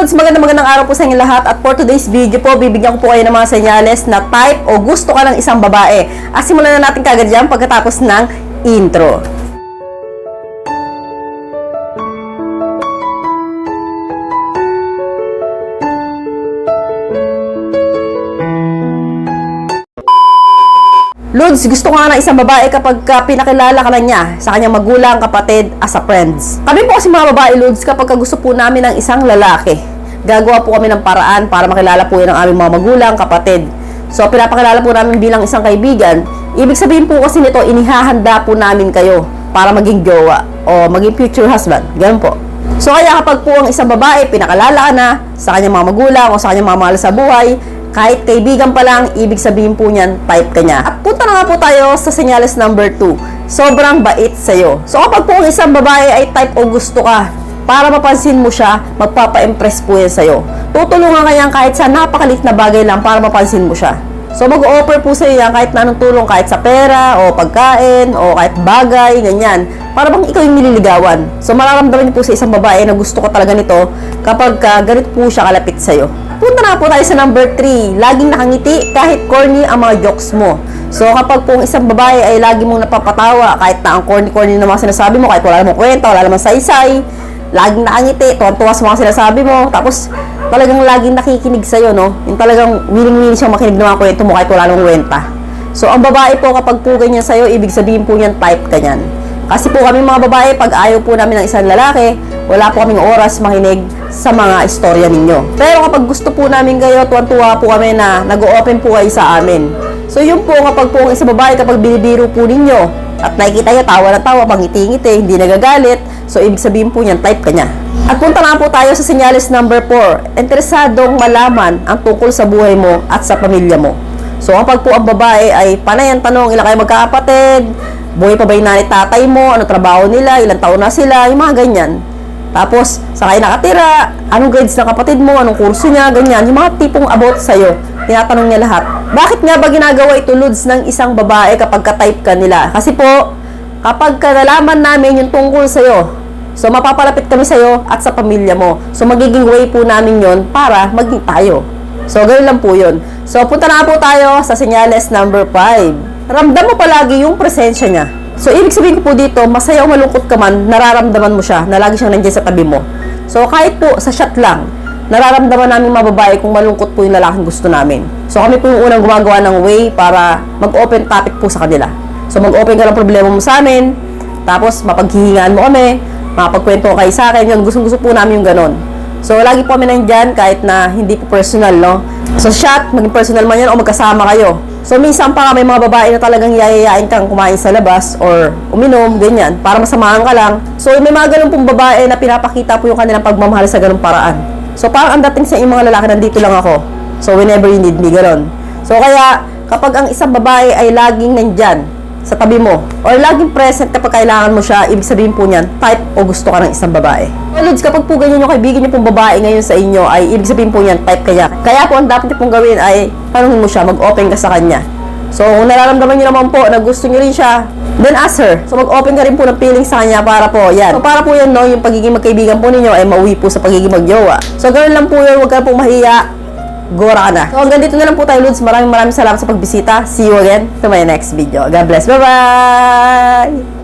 Lods, magandang araw po sa inyo lahat. At for today's video po, bibigyan ko po kayo ng mga senyales na type o gusto ka ng isang babae. At simulan na natin kagad yan pagkatapos ng intro. Lods, gusto ko nga ng isang babae kapag pinakilala ka na niya sa kanyang magulang, kapatid, as a friends. Kami po kasi mga babae, Lods, kapag gusto po namin ng isang lalaki, gagawa po kami ng paraan para makilala po yun ang aming mga magulang, kapatid. So, pinapakilala po namin bilang isang kaibigan. Ibig sabihin po kasi nito, inihahanda po namin kayo para maging jowa o maging future husband. Ganun po. So, kaya kapag po ang isang babae, pinakalala ka na sa kanyang mga magulang o sa kanyang mga mahal sa buhay, kahit kaibigan pa lang, ibig sabihin po niyan, type ka niya. At punta na nga po tayo sa senyales number 2. Sobrang bait sa'yo. So kapag po ang isang babae ay type o gusto ka, para mapansin mo siya, magpapa-impress po yan sa'yo. Tutulungan ka yan kahit sa napakalit na bagay lang para mapansin mo siya. So mag-o-offer po sa'yo yan kahit na anong tulong, kahit sa pera, o pagkain, o kahit bagay, ganyan. Para bang ikaw yung nililigawan. So mararamdaman niyo po sa isang babae na gusto ko talaga nito kapag ganito po siya kalapit sa'yo. Punta na po tayo sa number 3. Laging nakangiti kahit corny ang mga jokes mo. So kapag po ang isang babae ay lagi mong napapatawa kahit na ang corny-corny na mga sinasabi mo, kahit wala namang kwenta, wala namang saysay, laging nakangiti, tuwan-tuwa sa mga sinasabi mo, tapos talagang laging nakikinig sa'yo, no? Yung talagang willing-willing siyang makinig ng mga kwento mo kahit wala namang kwenta. So ang babae po kapag po ganyan sa'yo, ibig sabihin po niyan type ka niyan. Kasi po kami mga babae, pag ayaw po namin ng isang lalaki, wala po kaming oras makinig sa mga istorya ninyo. Pero kapag gusto po namin kayo, tuwan-tuwa po kami na nag-o-open po kayo sa amin. So yun po, kapag po ang isang babae, kapag binibiro po ninyo, at nakikita nyo, tawa na tawa, pangiti-ngiti, hindi nagagalit, so ibig sabihin po niyan, type ka niya. At punta na po tayo sa senyales number 4. Interesadong malaman ang tungkol sa buhay mo at sa pamilya mo. So kapag po ang babae ay panay ang tanong, ilan kayo magkakapatid, buhay pa ba yung nanay tatay mo, ano trabaho nila, ilang taon na sila, yung mga ganyan. Tapos, saan kayo nakatira, anong grades ng kapatid mo, anong kurso niya, ganyan. Yung mga tipong about sa'yo, tinatanong niya lahat. Bakit nga ba ginagawa ito, Lods, ng isang babae kapag ka-type ka nila? Kasi po, kapag nalaman namin yung tungkol sa'yo, so mapapalapit kami sa'yo at sa pamilya mo. So magiging way po namin yon para maging tayo. So ganoon lang po yun. So punta na po tayo sa senyales number 5. Ramdam mo palagi yung presensya niya. So ibig sabihin ko po dito, masaya o malungkot ka man, nararamdaman mo siya na lagi siyang nandiyan sa tabi mo. So kahit po sa chat lang, nararamdaman namin mga babae kung malungkot po yung lalaking gusto namin. So kami po yung unang gumagawa ng way para mag-open topic po sa kanila. So mag-open ka ng problema mo sa amin, tapos mapaghihingaan mo kami, makapagkwento kayo sa akin, yun, gusto po namin yung ganon. So, lagi po kami nandyan kahit na hindi po personal, no? So, chat, maging personal man yan o magkasama kayo. So, minsan pa may mga babae na talagang yayayain kang kumain sa labas or uminom, ganyan, para masamahan ka lang. So, may mga ganun pong babae na pinapakita po yung kanilang pagmamahal sa ganung paraan. So, parang ang dating sa mga lalaki, nandito lang ako. So, whenever you need me, ganon. So, kaya, kapag ang isang babae ay laging nandyan sa tabi mo, or laging present kapag kailangan mo siya, ibig sabihin po niyan, type o gusto ka ng isang babae. Well, Lods, kapag po ganyan yung kaibigan niyo pong babae ngayon sa inyo, ay ibig sabihin po niyan, type kaya. Kaya po, ang dapat niyo pong gawin ay, tanungin mo siya, mag-open ka sa kanya. So, kung nararamdaman niyo naman po na gusto niyo rin siya, then ask her. So, mag-open ka rin po ng feeling sa kanya para po, yan. So, para po yan, no, yung pagiging magkaibigan po ninyo ay mauwi po sa pagiging magjowa. So, ganoon lang po yun, huwag ka pong mahiya. Gora ka na. So, hanggang dito na lang po tayo, Lods. Maraming salamat sa pagbisita. See you again to my next video. God bless. Bye-bye!